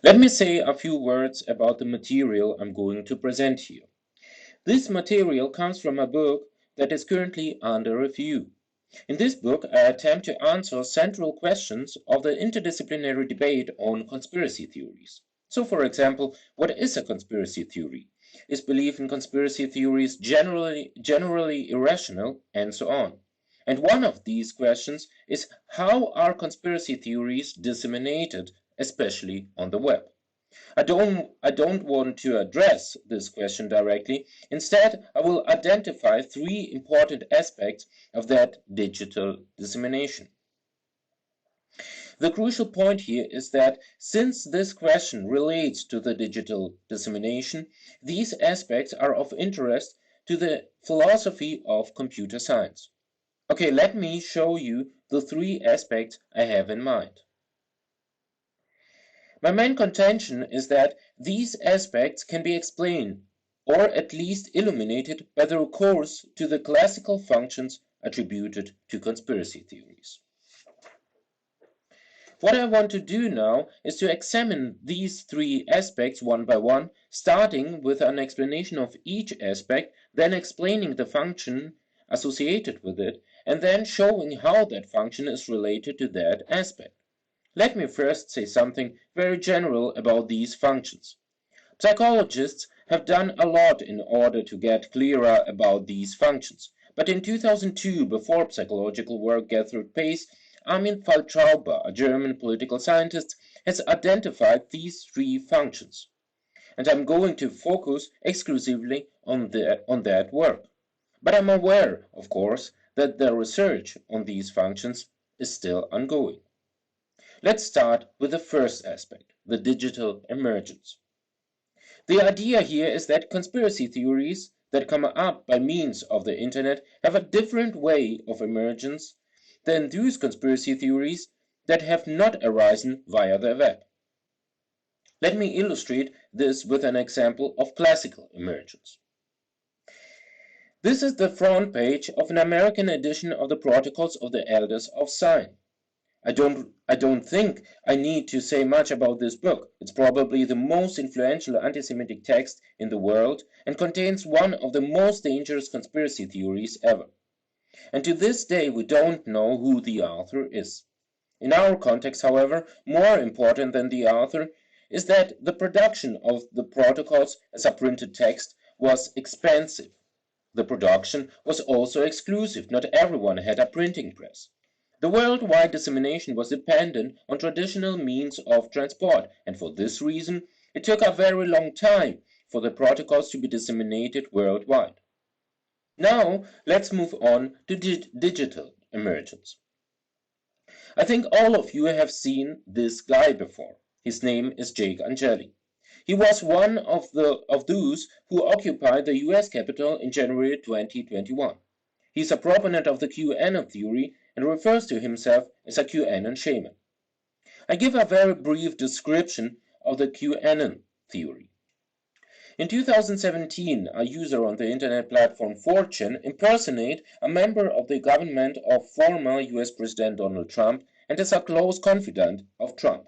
Let me say a few words about the material I'm going to present here. This material comes from a book that is currently under review. In this book, I attempt to answer central questions of the interdisciplinary debate on conspiracy theories. So, for example, what is a conspiracy theory? Is belief in conspiracy theories generally irrational? And so on. And one of these questions is, how are conspiracy theories disseminated, especially on the web? I don't want to address this question directly. Instead, I will identify three important aspects of that digital dissemination. The crucial point here is that since this question relates to the digital dissemination, these aspects are of interest to the philosophy of computer science. Okay, let me show you the three aspects I have in mind. My main contention is that these aspects can be explained, or at least illuminated, by the recourse to the classical functions attributed to conspiracy theories. What I want to do now is to examine these three aspects one by one, starting with an explanation of each aspect, then explaining the function associated with it, and then showing how that function is related to that aspect. Let me first say something very general about these functions. Psychologists have done a lot in order to get clearer about these functions, but in 2002, before psychological work gathered pace, Armin Faltrauber, a German political scientist, has identified these three functions, and I'm going to focus exclusively on that work. But I'm aware, of course, that the research on these functions is still ongoing. Let's start with the first aspect, the digital emergence. The idea here is that conspiracy theories that come up by means of the internet have a different way of emergence than those conspiracy theories that have not arisen via the web. Let me illustrate this with an example of classical emergence. This is the front page of an American edition of the Protocols of the Elders of Zion. I don't think I need to say much about this book. It's probably the most influential anti-Semitic text in the world and contains one of the most dangerous conspiracy theories ever. And to this day we don't know who the author is. In our context, however, more important than the author is that the production of the protocols as a printed text was expensive. The production was also exclusive. Not everyone had a printing press. The worldwide dissemination was dependent on traditional means of transport, and for this reason it took a very long time for the protocols to be disseminated worldwide. Now let's move on to digital emergence. I think all of you have seen this guy before. His name is Jake Angeli. He was one of those who occupied the US Capitol in January 2021. He's a proponent of the QAnon theory and refers to himself as a QAnon shaman. I give a very brief description of the QAnon theory. In 2017, a user on the internet platform 4chan impersonated a member of the government of former US President Donald Trump and is a close confidant of Trump.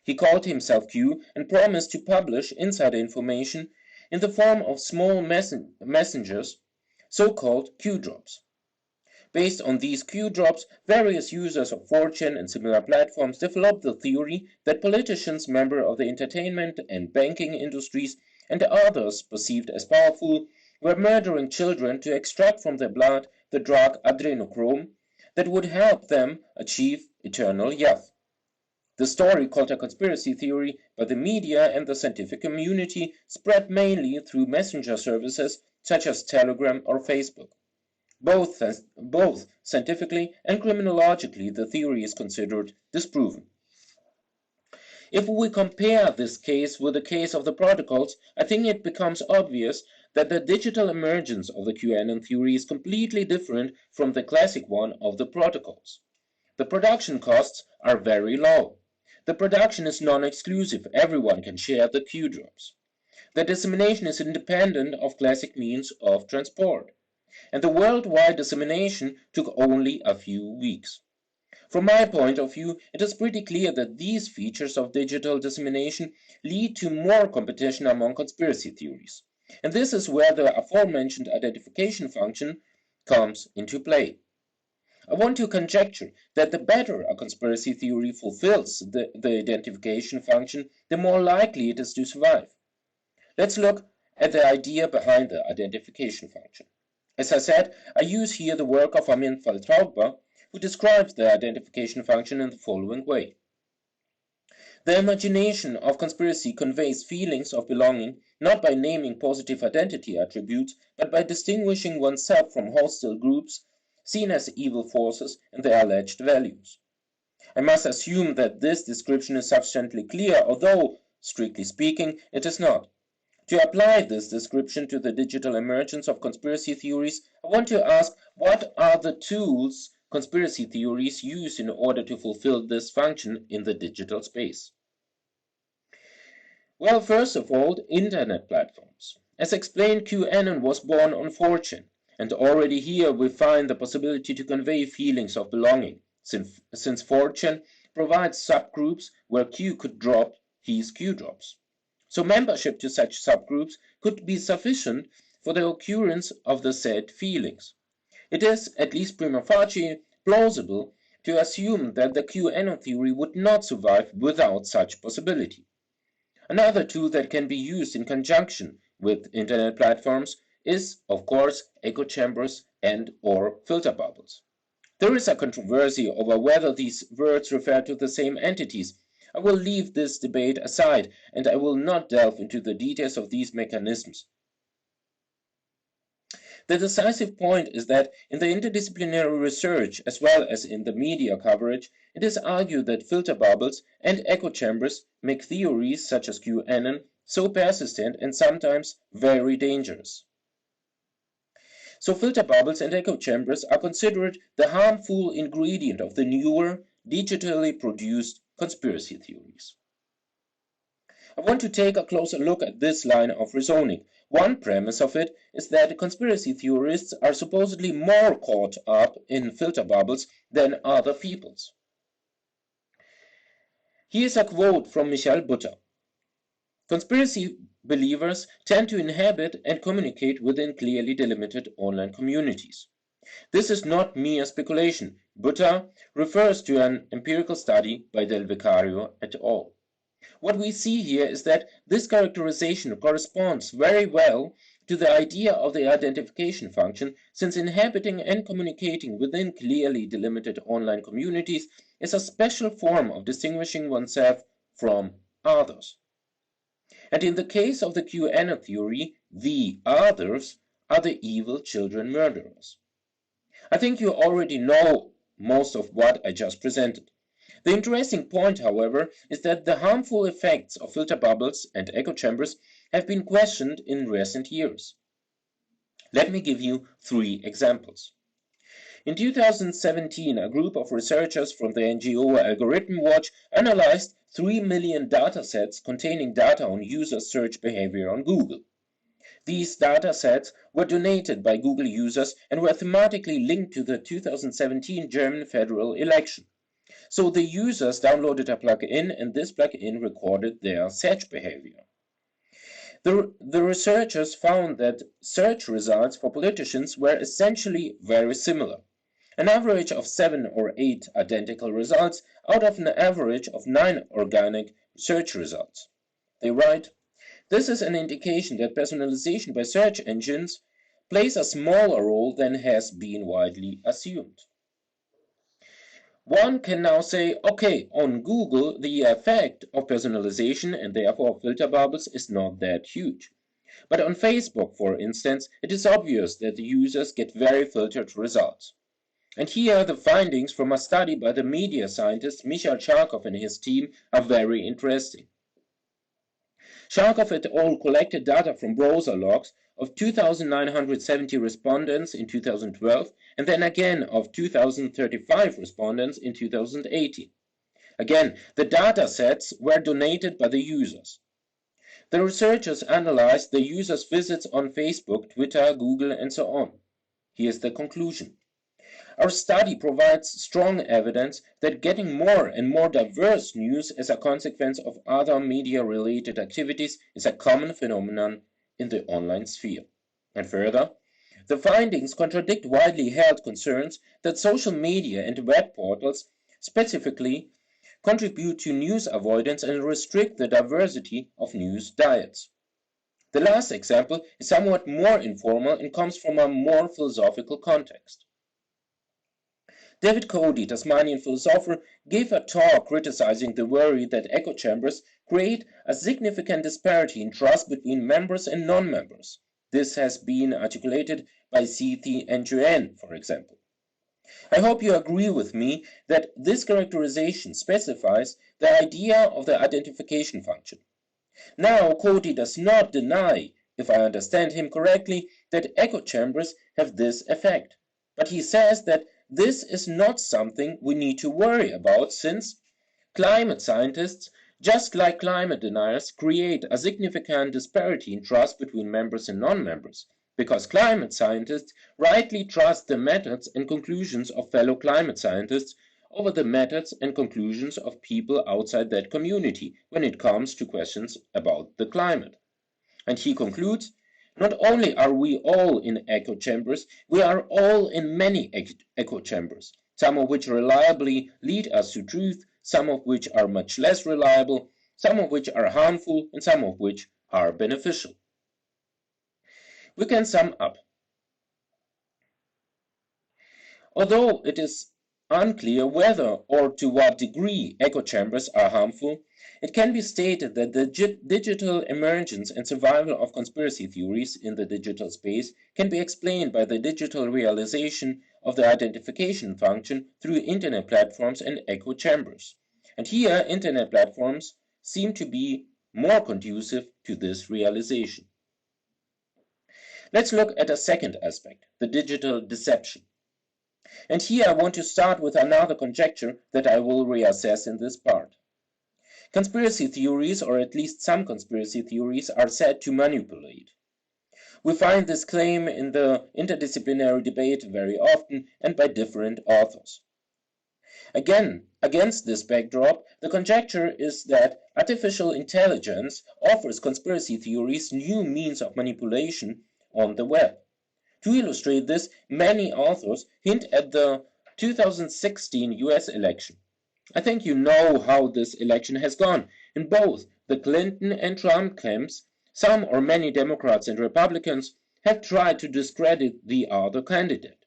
He called himself Q and promised to publish insider information in the form of small messengers, so-called Q-drops. Based on these Q-drops, various users of 4chan and similar platforms developed the theory that politicians, members of the entertainment and banking industries, and others perceived as powerful, were murdering children to extract from their blood the drug adrenochrome that would help them achieve eternal youth. The story, called a conspiracy theory by the media and the scientific community, spread mainly through messenger services such as Telegram or Facebook. Both scientifically and criminologically, the theory is considered disproven. If we compare this case with the case of the protocols, I think it becomes obvious that the digital emergence of the QAnon theory is completely different from the classic one of the protocols. The production costs are very low. The production is non-exclusive. Everyone can share the Q-drops. The dissemination is independent of classic means of transport. And the worldwide dissemination took only a few weeks. From my point of view, it is pretty clear that these features of digital dissemination lead to more competition among conspiracy theories. And this is where the aforementioned identification function comes into play. I want to conjecture that the better a conspiracy theory fulfills the identification function, the more likely it is to survive. Let's look at the idea behind the identification function. As I said, I use here the work of Armin Faltrauber, who describes the identification function in the following way. The imagination of conspiracy conveys feelings of belonging not by naming positive identity attributes, but by distinguishing oneself from hostile groups seen as evil forces and their alleged values. I must assume that this description is sufficiently clear, although, strictly speaking, it is not. To apply this description to the digital emergence of conspiracy theories, I want to ask, what are the tools conspiracy theories use in order to fulfill this function in the digital space? Well, first of all, internet platforms. As explained, QAnon was born on 4chan, and already here we find the possibility to convey feelings of belonging, since 4chan provides subgroups where Q could drop his Q drops. So membership to such subgroups could be sufficient for the occurrence of the said feelings. It is, at least prima facie, plausible to assume that the QAnon theory would not survive without such possibility. Another tool that can be used in conjunction with internet platforms is, of course, echo chambers and/or filter bubbles. There is a controversy over whether these words refer to the same entities. I will leave this debate aside, and I will not delve into the details of these mechanisms. The decisive point is that in the interdisciplinary research, as well as in the media coverage, it is argued that filter bubbles and echo chambers make theories such as QAnon so persistent and sometimes very dangerous. So filter bubbles and echo chambers are considered the harmful ingredient of the newer, digitally produced conspiracy theories. I want to take a closer look at this line of reasoning. One premise of it is that conspiracy theorists are supposedly more caught up in filter bubbles than other peoples. Here's a quote from Michael Butter. Conspiracy believers tend to inhabit and communicate within clearly delimited online communities. This is not mere speculation. Butter refers to an empirical study by Del Vicario et al. What we see here is that this characterization corresponds very well to the idea of the identification function, since inhabiting and communicating within clearly delimited online communities is a special form of distinguishing oneself from others. And in the case of the QAnon theory, the others are the evil children murderers. I think you already know most of what I just presented. The interesting point, however, is that the harmful effects of filter bubbles and echo chambers have been questioned in recent years. Let me give you 3 examples. In 2017, a group of researchers from the NGO Algorithm Watch analyzed 3 million datasets containing data on user search behavior on Google. These datasets were donated by Google users and were thematically linked to the 2017 German federal election. So the users downloaded a plugin, and this plugin recorded their search behavior. The researchers found that search results for politicians were essentially very similar. An average of 7 or 8 identical results out of an average of 9 organic search results. They write, "This is an indication that personalization by search engines plays a smaller role than has been widely assumed." One can now say, okay, on Google, the effect of personalization and therefore filter bubbles is not that huge. But on Facebook, for instance, it is obvious that the users get very filtered results. And here the findings from a study by the media scientist Michael Charkov and his team are very interesting. Charkov et al. Collected data from browser logs of 2,970 respondents in 2012 and then again of 2,035 respondents in 2018. Again, the data sets were donated by the users. The researchers analyzed the users' visits on Facebook, Twitter, Google, and so on. Here's the conclusion. Our study provides strong evidence that getting more and more diverse news as a consequence of other media-related activities is a common phenomenon in the online sphere. And further, the findings contradict widely held concerns that social media and web portals specifically contribute to news avoidance and restrict the diversity of news diets. The last example is somewhat more informal and comes from a more philosophical context. David Cody, Tasmanian philosopher, gave a talk criticizing the worry that echo chambers create a significant disparity in trust between members and non-members. This has been articulated by Sethi and Joanne, for example. I hope you agree with me that this characterization specifies the idea of the identification function. Now, Cody does not deny, if I understand him correctly, that echo chambers have this effect, but he says that this is not something we need to worry about since climate scientists, just like climate deniers, create a significant disparity in trust between members and non-members, because climate scientists rightly trust the methods and conclusions of fellow climate scientists over the methods and conclusions of people outside that community when it comes to questions about the climate. And he concludes, not only are we all in echo chambers, we are all in many echo chambers, some of which reliably lead us to truth, some of which are much less reliable, some of which are harmful, and some of which are beneficial. We can sum up. Although it is unclear whether or to what degree echo chambers are harmful, it can be stated that the digital emergence and survival of conspiracy theories in the digital space can be explained by the digital realization of the identification function through internet platforms and echo chambers. And here, internet platforms seem to be more conducive to this realization. Let's look at a second aspect, the digital deception. And here I want to start with another conjecture that I will reassess in this part. Conspiracy theories, or at least some conspiracy theories, are said to manipulate. We find this claim in the interdisciplinary debate very often and by different authors. Again, against this backdrop, the conjecture is that artificial intelligence offers conspiracy theories new means of manipulation on the web. To illustrate this, many authors hint at the 2016 US election. I think you know how this election has gone. In both the Clinton and Trump camps, some or many Democrats and Republicans have tried to discredit the other candidate.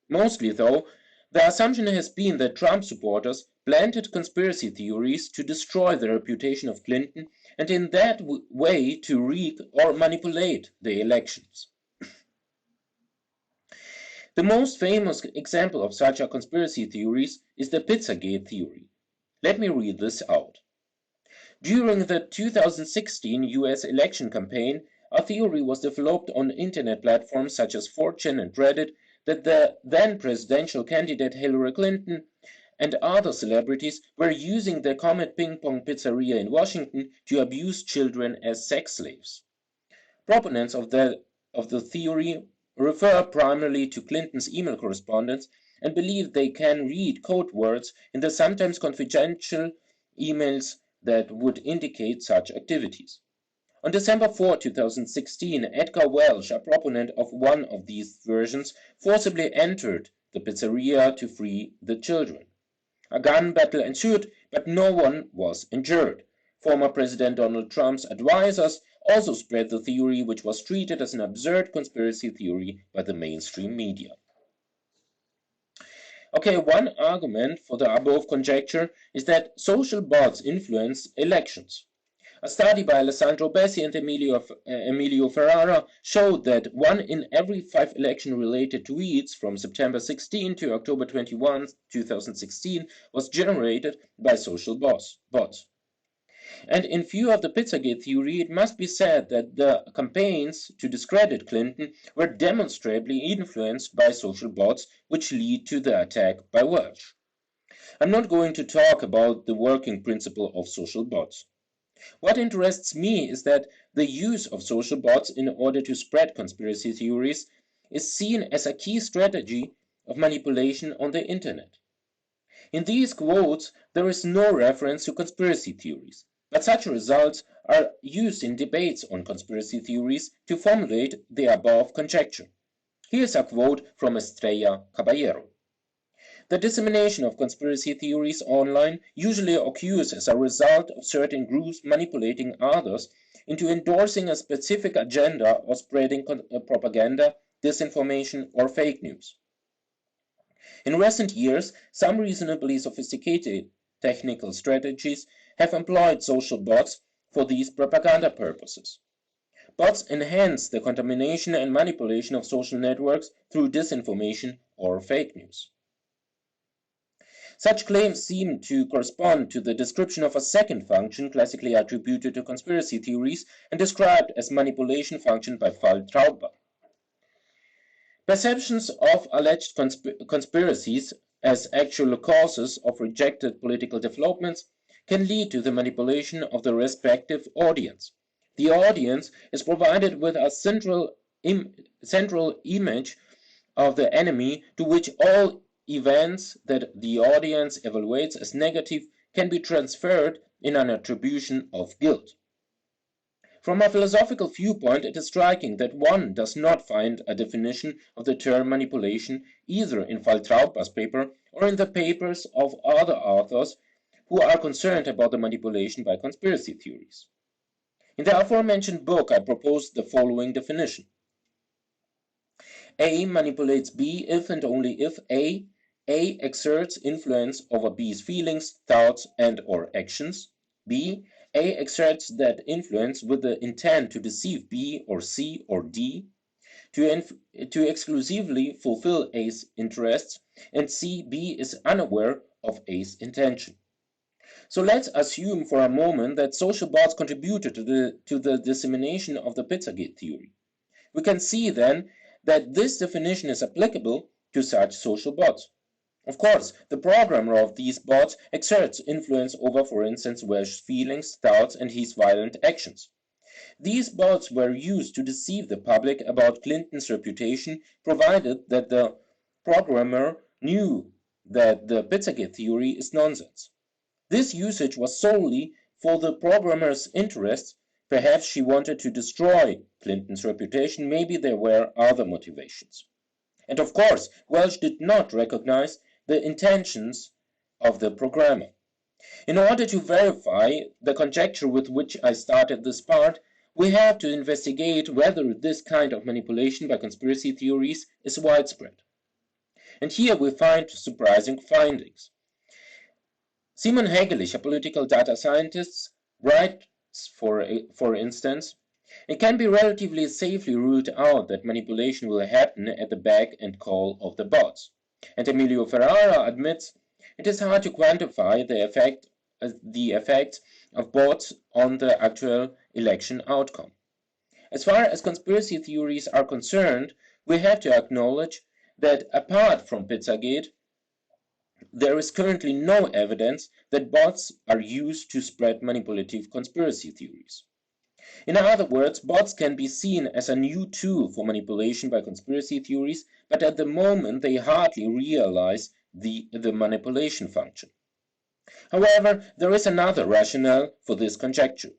Mostly, though, the assumption has been that Trump supporters planted conspiracy theories to destroy the reputation of Clinton and in that way to rig or manipulate the elections. The most famous example of such a conspiracy theories is the Pizzagate theory. Let me read this out. During the 2016 US election campaign, a theory was developed on internet platforms such as 4chan and Reddit that the then presidential candidate Hillary Clinton and other celebrities were using the Comet Ping Pong Pizzeria in Washington to abuse children as sex slaves. Proponents of the theory refer primarily to Clinton's email correspondence and believe they can read code words in the sometimes confidential emails that would indicate such activities. On December 4, 2016, Edgar Welsh, a proponent of one of these versions, forcibly entered the pizzeria to free the children. A gun battle ensued, but no one was injured. Former President Donald Trump's advisors also spread the theory, which was treated as an absurd conspiracy theory by the mainstream media. Okay, one argument for the above conjecture is that social bots influence elections. A study by Alessandro Bessi and Emilio Ferrara showed that 1 in every 5 election-related tweets from September 16 to October 21, 2016 was generated by social bots. And in view of the Pizzagate theory, it must be said that the campaigns to discredit Clinton were demonstrably influenced by social bots, which lead to the attack by Welsh. I'm not going to talk about the working principle of social bots. What interests me is that the use of social bots in order to spread conspiracy theories is seen as a key strategy of manipulation on the internet. In these quotes, there is no reference to conspiracy theories, but such results are used in debates on conspiracy theories to formulate the above conjecture. Here's a quote from Estrella Caballero. The dissemination of conspiracy theories online usually occurs as a result of certain groups manipulating others into endorsing a specific agenda or spreading propaganda, disinformation, or fake news. In recent years, some reasonably sophisticated technical strategies have employed social bots for these propaganda purposes. Bots enhance the contamination and manipulation of social networks through disinformation or fake news. Such claims seem to correspond to the description of a second function classically attributed to conspiracy theories and described as manipulation function by Trautmann. Perceptions of alleged conspiracies as actual causes of rejected political developments can lead to the manipulation of the respective audience. The audience is provided with a central image of the enemy to which all events that the audience evaluates as negative can be transferred in an attribution of guilt. From a philosophical viewpoint, it is striking that one does not find a definition of the term manipulation either in Trautmann's paper or in the papers of other authors who are concerned about the manipulation by conspiracy theories. In the aforementioned book, I proposed the following definition. A manipulates B if and only if A exerts influence over B's feelings, thoughts, and/or actions. B. A exerts that influence with the intent to deceive B or C or D, to exclusively fulfill A's interests, and C. B is unaware of A's intention. So let's assume for a moment that social bots contributed to the dissemination of the Pizzagate theory. We can see then that this definition is applicable to such social bots. Of course, the programmer of these bots exerts influence over, for instance, Welsh's feelings, thoughts, and his violent actions. These bots were used to deceive the public about Clinton's reputation, provided that the programmer knew that the Pizzagate theory is nonsense. This usage was solely for the programmer's interests. Perhaps she wanted to destroy Clinton's reputation. Maybe there were other motivations. And of course, Welsh did not recognize the intentions of the programmer. In order to verify the conjecture with which I started this part, we have to investigate whether this kind of manipulation by conspiracy theories is widespread. And here we find surprising findings. Simon Hegelich, a political data scientist, writes, for instance, it can be relatively safely ruled out that manipulation will happen at the beck and call of the bots. And Emilio Ferrara admits it is hard to quantify the effect of bots on the actual election outcome. As far as conspiracy theories are concerned, we have to acknowledge that apart from Pizzagate, there is currently no evidence that bots are used to spread manipulative conspiracy theories. In other words, bots can be seen as a new tool for manipulation by conspiracy theories, but at the moment they hardly realize the manipulation function. However, there is another rationale for this conjecture.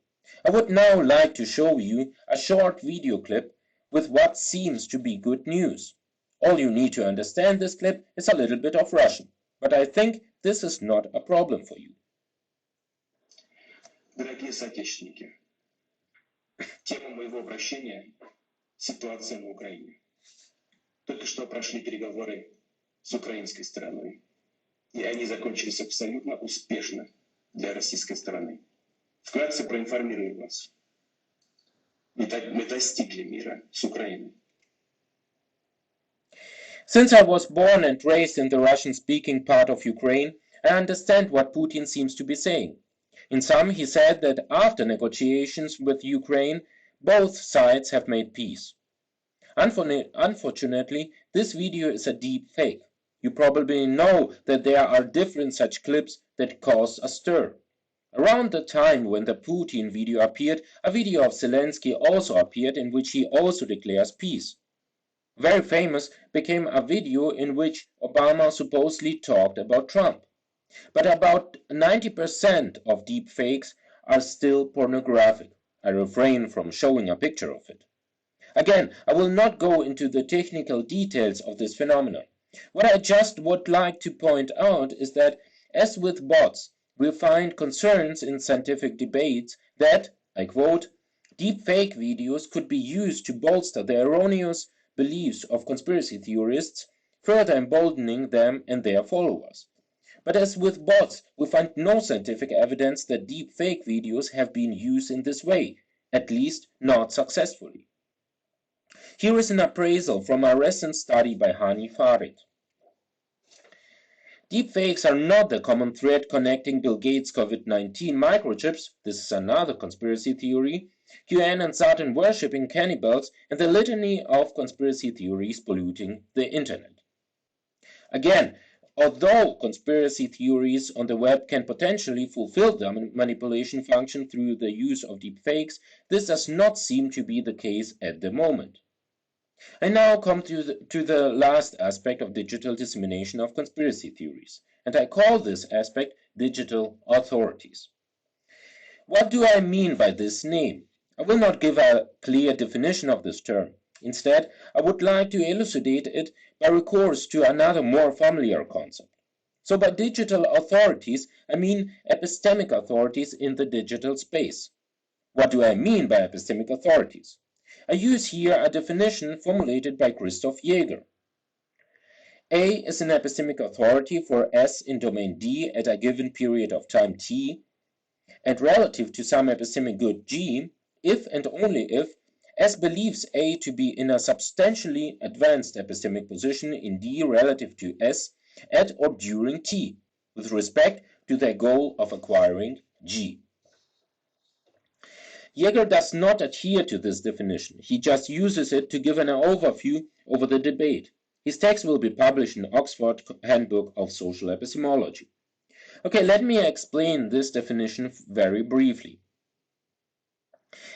I would now like to show you a short video clip with what seems to be good news. All you need to understand this clip is a little bit of Russian, but I think this is not a problem for you. Дорогие соотечественники, тема моего обращения – ситуация на Украине. Только что прошли переговоры с украинской стороной, и они закончились абсолютно успешно для российской стороны. Вкратце проинформирую вас. Мы достигли мира с Украиной. Since I was born and raised in the Russian-speaking part of Ukraine, I understand what Putin seems to be saying. In sum, he said that after negotiations with Ukraine, both sides have made peace. Unfortunately, this video is a deep fake. You probably know that there are different such clips that cause a stir. Around the time when the Putin video appeared, a video of Zelensky also appeared in which he also declares peace. Very famous became a video in which Obama supposedly talked about Trump. But about 90% of deepfakes are still pornographic. I refrain from showing a picture of it. Again, I will not go into the technical details of this phenomenon. What I just would like to point out is that, as with bots, we find concerns in scientific debates that, I quote, deepfake videos could be used to bolster the erroneous beliefs of conspiracy theorists, further emboldening them and their followers. But as with bots, we find no scientific evidence that deepfake videos have been used in this way, at least not successfully. Here is an appraisal from a recent study by Hani Farid. Deepfakes are not the common thread connecting Bill Gates' COVID-19 microchips, this is another conspiracy theory, QAnon and Satan worshipping cannibals, and the litany of conspiracy theories polluting the internet. Again, although conspiracy theories on the web can potentially fulfill the manipulation function through the use of deepfakes, this does not seem to be the case at the moment. I now come to the last aspect of digital dissemination of conspiracy theories, and I call this aspect digital authorities. What do I mean by this name? I will not give a clear definition of this term. Instead, I would like to elucidate it by recourse to another more familiar concept. So by digital authorities, I mean epistemic authorities in the digital space. What do I mean by epistemic authorities? I use here a definition formulated by Christoph Jäger. A is an epistemic authority for S in domain D at a given period of time t, and relative to some epistemic good G, if and only if S believes A to be in a substantially advanced epistemic position in D relative to S at or during T, with respect to their goal of acquiring G. Jäger does not adhere to this definition. He just uses it to give an overview over the debate. His text will be published in Oxford Handbook of Social Epistemology. Okay, let me explain this definition very briefly.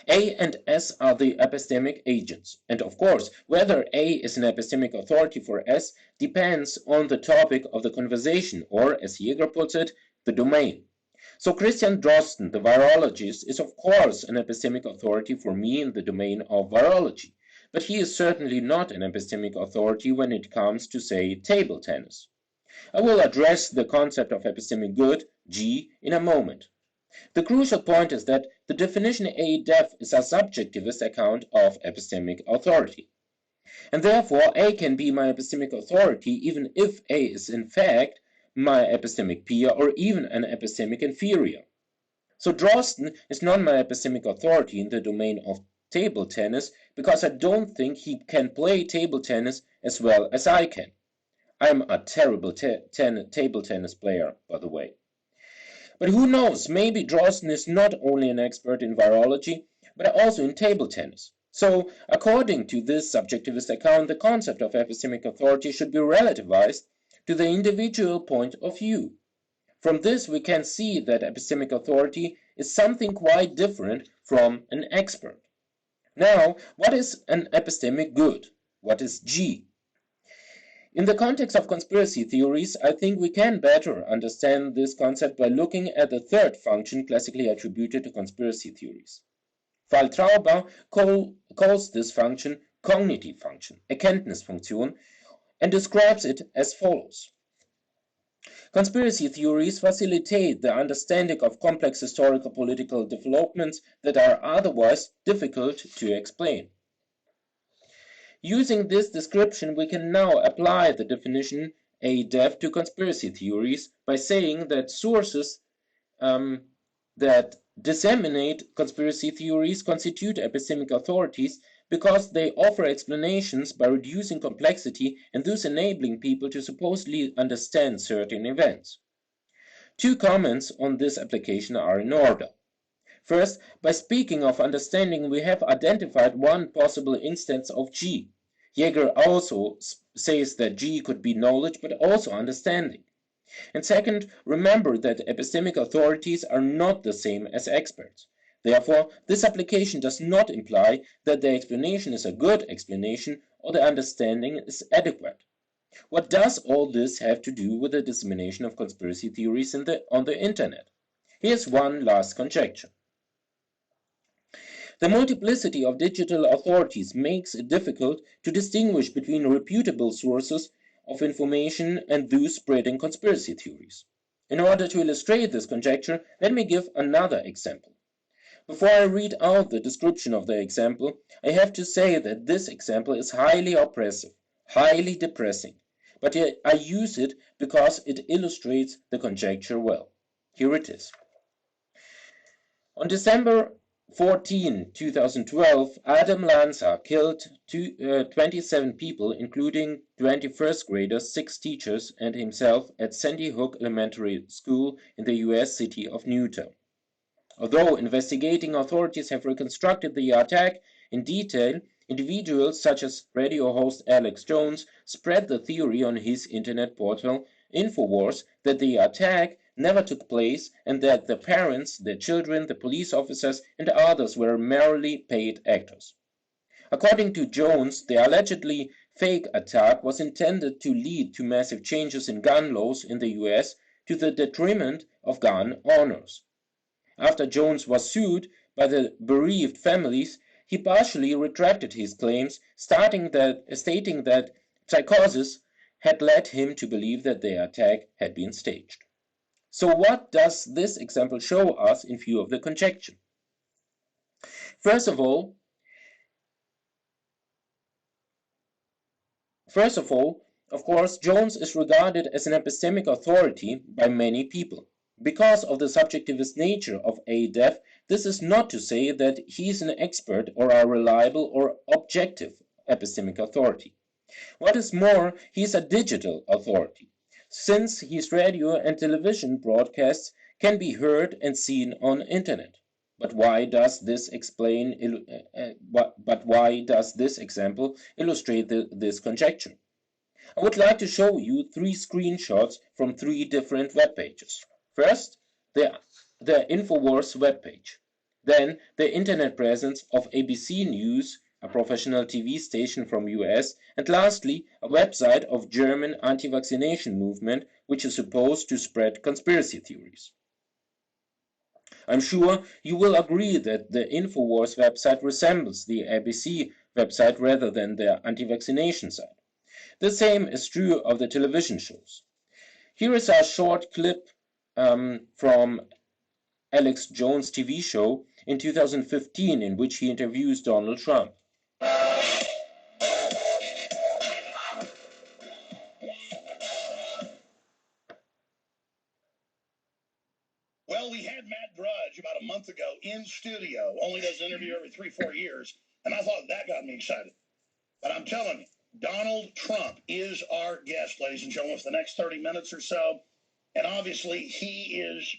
A and S are the epistemic agents, and of course, whether A is an epistemic authority for S depends on the topic of the conversation, or, as Jäger puts it, the domain. So Christian Drosten, the virologist, is of course an epistemic authority for me in the domain of virology, but he is certainly not an epistemic authority when it comes to, say, table tennis. I will address the concept of epistemic good, G, in a moment. The crucial point is that the definition A def is a subjectivist account of epistemic authority. And therefore A can be my epistemic authority even if A is in fact my epistemic peer or even an epistemic inferior. So Drosten is not my epistemic authority in the domain of table tennis because I don't think he can play table tennis as well as I can. I'm a terrible table tennis player, by the way. But who knows, maybe Drosten is not only an expert in virology, but also in table tennis. So, according to this subjectivist account, the concept of epistemic authority should be relativized to the individual point of view. From this, we can see that epistemic authority is something quite different from an expert. Now, what is an epistemic good? What is G? In the context of conspiracy theories, I think we can better understand this concept by looking at the third function classically attributed to conspiracy theories. Waltraub calls this function cognitive function, Erkenntnisfunktion, and describes it as follows. Conspiracy theories facilitate the understanding of complex historical political developments that are otherwise difficult to explain. Using this description, we can now apply the definition A def to conspiracy theories by saying that sources that disseminate conspiracy theories constitute epistemic authorities because they offer explanations by reducing complexity and thus enabling people to supposedly understand certain events. Two comments on this application are in order. First, by speaking of understanding, we have identified one possible instance of G. Jäger also says that G could be knowledge but also understanding. And second, remember that epistemic authorities are not the same as experts. Therefore, this application does not imply that the explanation is a good explanation or the understanding is adequate. What does all this have to do with the dissemination of conspiracy theories on the internet? Here's one last conjecture. The multiplicity of digital authorities makes it difficult to distinguish between reputable sources of information and those spreading conspiracy theories. In order to illustrate this conjecture, let me give another example. Before I read out the description of the example, I have to say that this example is highly oppressive, highly depressing, but I use it because it illustrates the conjecture well. Here it is. On December 14, 2012, Adam Lanza killed 27 people, including 21st graders, 6 teachers, and himself at Sandy Hook Elementary School in the U.S. city of Newtown. Although investigating authorities have reconstructed the attack in detail, individuals such as radio host Alex Jones spread the theory on his internet portal Infowars that the attack never took place and that the parents, their children, the police officers, and others were merely paid actors. According to Jones, the allegedly fake attack was intended to lead to massive changes in gun laws in the US to the detriment of gun owners. After Jones was sued by the bereaved families, he partially retracted his claims, stating that psychosis had led him to believe that the attack had been staged. So what does this example show us in view of the conjecture? First of all, of course, Jones is regarded as an epistemic authority by many people. Because of the subjectivist nature of A-Dev, this is not to say that he is an expert or a reliable or objective epistemic authority. What is more, he is a digital authority, since his radio and television broadcasts can be heard and seen on internet. But why does this example illustrate this conjecture? I would like to show you 3 screenshots from 3 different web pages. First, the Infowars webpage. Then, the internet presence of ABC News, a professional TV station from US, and lastly, a website of German anti-vaccination movement which is supposed to spread conspiracy theories. I'm sure you will agree that the Infowars website resembles the ABC website rather than the anti-vaccination site. The same is true of the television shows. Here is a short clip from Alex Jones' TV show in 2015 in which he interviews Donald Trump. Well, we had Matt Drudge about a month ago in studio, only does an interview every 3-4 years, and I thought that got me excited. But I'm telling you, Donald Trump is our guest, ladies and gentlemen, for the next 30 minutes or so. And obviously, he is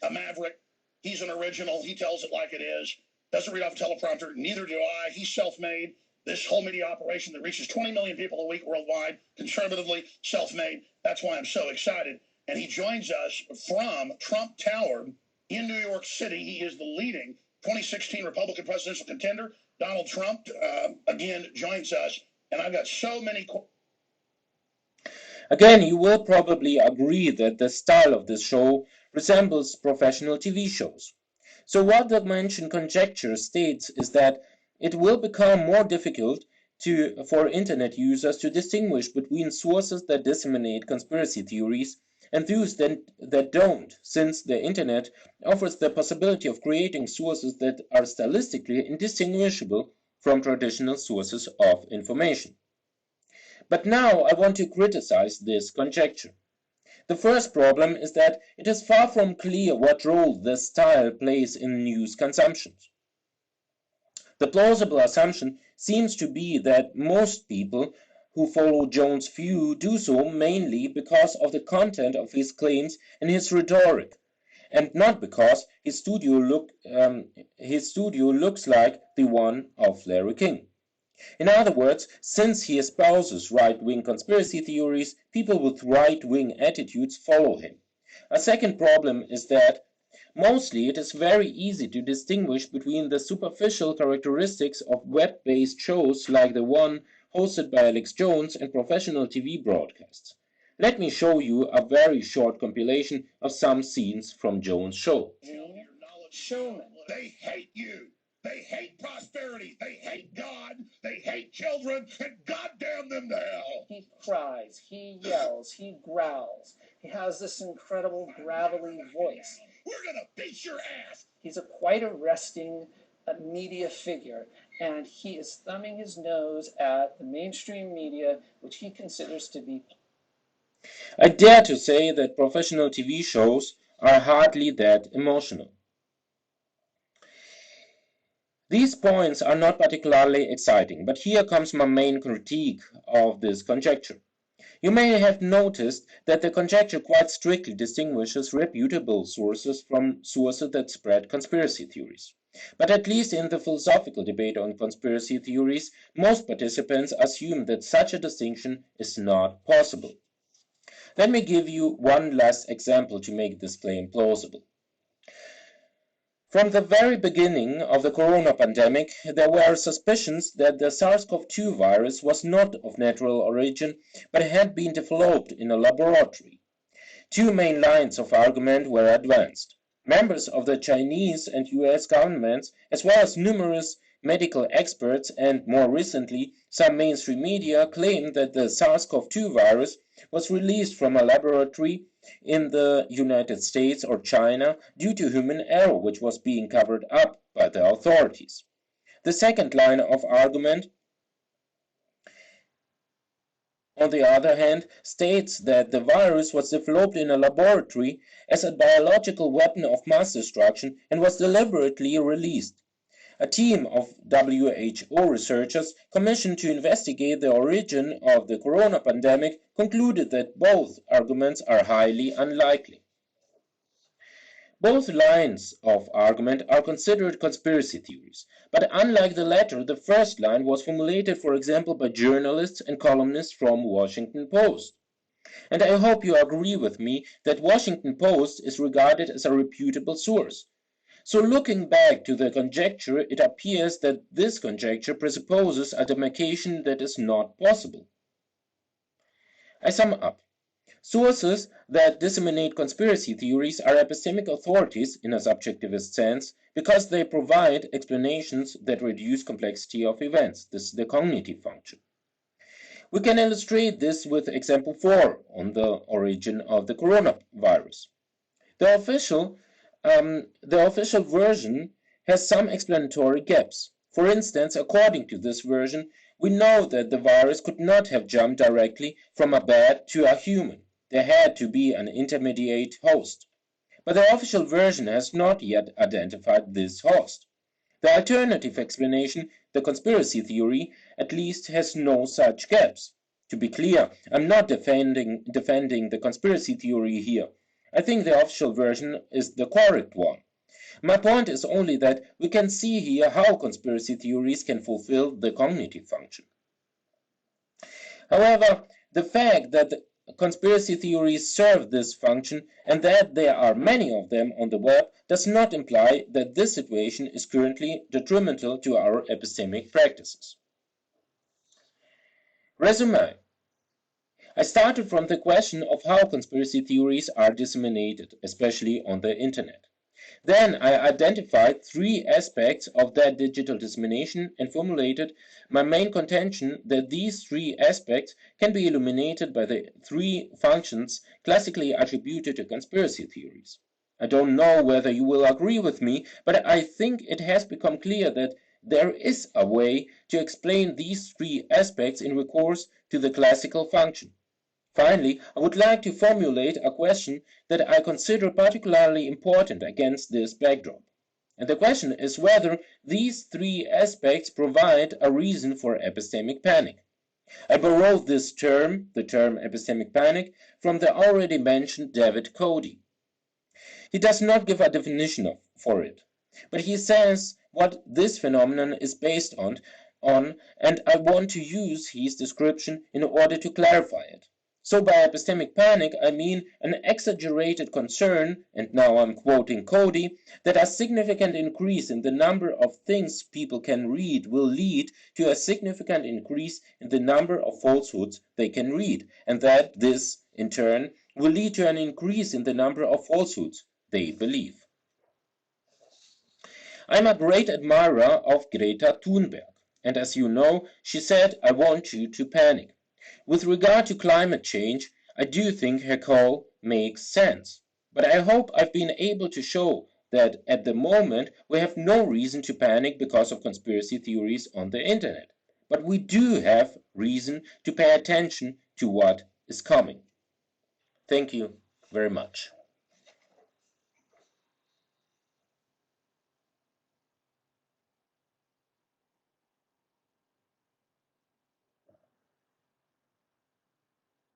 a maverick. He's an original. He tells it like it is. Doesn't read off a teleprompter. Neither do I. He's self-made. This whole media operation that reaches 20 million people a week worldwide, conservatively self-made. That's why I'm so excited. And he joins us from Trump Tower in New York City. He is the leading 2016 Republican presidential contender. Donald Trump, again, joins us. And I've got so many... Again, you will probably agree that the style of this show resembles professional TV shows. So what the mentioned conjecture states is that it will become more difficult for internet users to distinguish between sources that disseminate conspiracy theories and those that don't, since the internet offers the possibility of creating sources that are stylistically indistinguishable from traditional sources of information. But now I want to criticize this conjecture. The first problem is that it is far from clear what role this style plays in news consumption. The plausible assumption seems to be that most people who follow Jones' view do so mainly because of the content of his claims and his rhetoric, and not because his studio looks like the one of Larry King. In other words, since he espouses right-wing conspiracy theories, people with right-wing attitudes follow him. A second problem is that Mostly, it is very easy to distinguish between the superficial characteristics of web-based shows like the one hosted by Alex Jones and professional TV broadcasts. Let me show you a very short compilation of some scenes from Jones' show. Showman. They hate you. They hate prosperity. They hate God. They hate children. And goddamn them to hell. He cries. He yells. He growls. He has this incredible gravelly voice. We're gonna beat your ass. He's a quite arresting media figure, and he is thumbing his nose at the mainstream media, which he considers to be. I dare to say that professional TV shows are hardly that emotional. These points are not particularly exciting, but here comes my main critique of this conjecture. You may have noticed that the conjecture quite strictly distinguishes reputable sources from sources that spread conspiracy theories. But at least in the philosophical debate on conspiracy theories, most participants assume that such a distinction is not possible. Let me give you one last example to make this claim plausible. From the very beginning of the corona pandemic, there were suspicions that the SARS-CoV-2 virus was not of natural origin, but had been developed in a laboratory. Two main lines of argument were advanced. Members of the Chinese and US governments, as well as numerous medical experts and, more recently, some mainstream media, claimed that the SARS-CoV-2 virus was released from a laboratory in the United States or China due to human error, which was being covered up by the authorities. The second line of argument, on the other hand, states that the virus was developed in a laboratory as a biological weapon of mass destruction and was deliberately released. A team of WHO researchers commissioned to investigate the origin of the corona pandemic concluded that both arguments are highly unlikely. Both lines of argument are considered conspiracy theories, but unlike the latter, the first line was formulated, for example, by journalists and columnists from Washington Post. And I hope you agree with me that Washington Post is regarded as a reputable source. So looking back to the conjecture, it appears that this conjecture presupposes a demarcation that is not possible. I sum up. Sources that disseminate conspiracy theories are epistemic authorities in a subjectivist sense because they provide explanations that reduce complexity of events. This is the cognitive function. We can illustrate this with example 4 on the origin of the coronavirus. The official version has some explanatory gaps. For instance, according to this version, we know that the virus could not have jumped directly from a bat to a human. There had to be an intermediate host. But the official version has not yet identified this host. The alternative explanation, the conspiracy theory, at least has no such gaps. To be clear, I'm not defending the conspiracy theory here. I think the official version is the correct one. My point is only that we can see here how conspiracy theories can fulfill the cognitive function. However, the fact that the conspiracy theories serve this function and that there are many of them on the web does not imply that this situation is currently detrimental to our epistemic practices. Resume. I started from the question of how conspiracy theories are disseminated, especially on the internet. Then I identified 3 aspects of that digital dissemination and formulated my main contention that these 3 aspects can be illuminated by the 3 functions classically attributed to conspiracy theories. I don't know whether you will agree with me, but I think it has become clear that there is a way to explain these 3 aspects in recourse to the classical function. Finally, I would like to formulate a question that I consider particularly important against this backdrop. And the question is whether these 3 aspects provide a reason for epistemic panic. I borrowed this term, the term epistemic panic, from the already mentioned David Cody. He does not give a definition for it, but he says what this phenomenon is based on, and I want to use his description in order to clarify it. So by epistemic panic, I mean an exaggerated concern, and now I'm quoting Cody, that a significant increase in the number of things people can read will lead to a significant increase in the number of falsehoods they can read, and that this, in turn, will lead to an increase in the number of falsehoods they believe. I'm a great admirer of Greta Thunberg, and as you know, she said, "I want you to panic." With regard to climate change, I do think her call makes sense, but I hope I've been able to show that at the moment we have no reason to panic because of conspiracy theories on the internet, but we do have reason to pay attention to what is coming. Thank you very much.